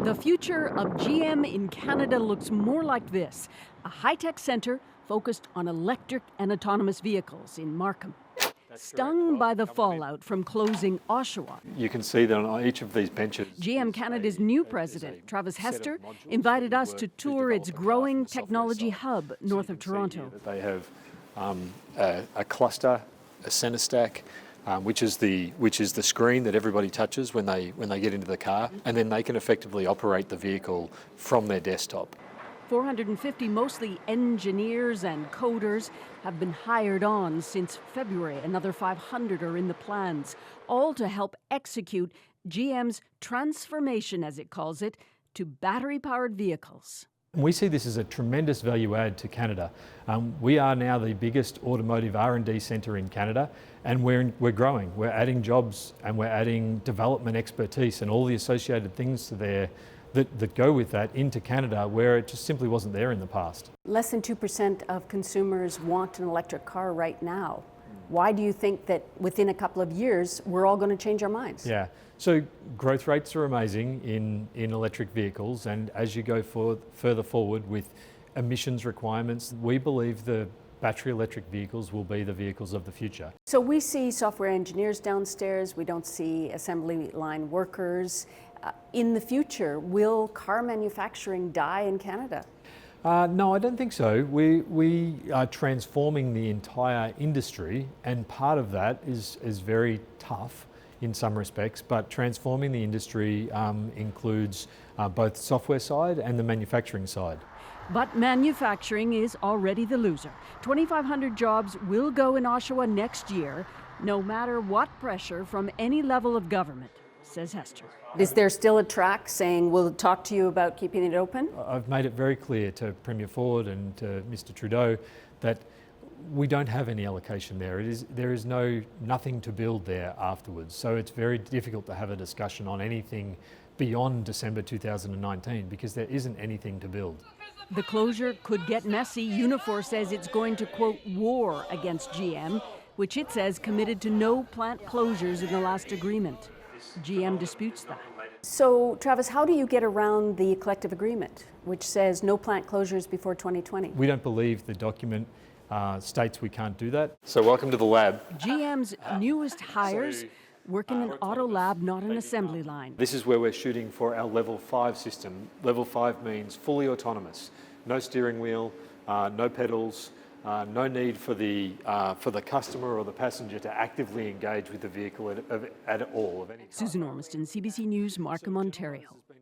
The future of GM in Canada looks more like this: a high-tech centre focused on electric and autonomous vehicles in Markham. Stung by the fallout from closing Oshawa, you can see that on each of these benches. GM Canada's new president, Travis Hester, invited us to tour its growing technology hub north of Toronto. They have a cluster, a centre stack, which is the screen that everybody touches when they get into the car, and then they can effectively operate the vehicle from their desktop. 450 mostly engineers and coders have been hired on since February. Another 500 are in the plans, all to help execute GM's transformation, as it calls it, to battery-powered vehicles. We see this as a tremendous value add to Canada. We are now the biggest automotive R&D centre in Canada, and we're growing. We're adding jobs and we're adding development expertise and all the associated things to there that go with that into Canada, where it just simply wasn't there in the past. Less than 2% of consumers want an electric car right now. Why do you think that within a couple of years we're all going to change our minds? Yeah, so growth rates are amazing in electric vehicles, and as you go further forward with emissions requirements, we believe the battery electric vehicles will be the vehicles of the future. So we see software engineers downstairs, we don't see assembly line workers. In the future, will car manufacturing die in Canada? No, I don't think so. We are transforming the entire industry, and part of that is very tough in some respects, but transforming the industry includes both software side and the manufacturing side. But manufacturing is already the loser. 2,500 jobs will go in Oshawa next year, no matter what pressure from any level of government, says Hester. Is there still a track saying we'll talk to you about keeping it open? I've made it very clear to Premier Ford and to Mr Trudeau that we don't have any allocation there. There is nothing to build there afterwards. So it's very difficult to have a discussion on anything beyond December 2019 because there isn't anything to build. The closure could get messy. Unifor says it's going to, quote, war against GM, which it says committed to no plant closures in the last agreement. GM disputes that. So, Travis, how do you get around the collective agreement, which says no plant closures before 2020? We don't believe the document states we can't do that. So welcome to the lab. GM's newest hires work in an auto lab, not an assembly line. This is where we're shooting for our level 5 system. Level 5 means fully autonomous. No steering wheel, no pedals, no need for the customer or the passenger to actively engage with the vehicle at all. Susan Ormiston, CBC News, Markham, Ontario.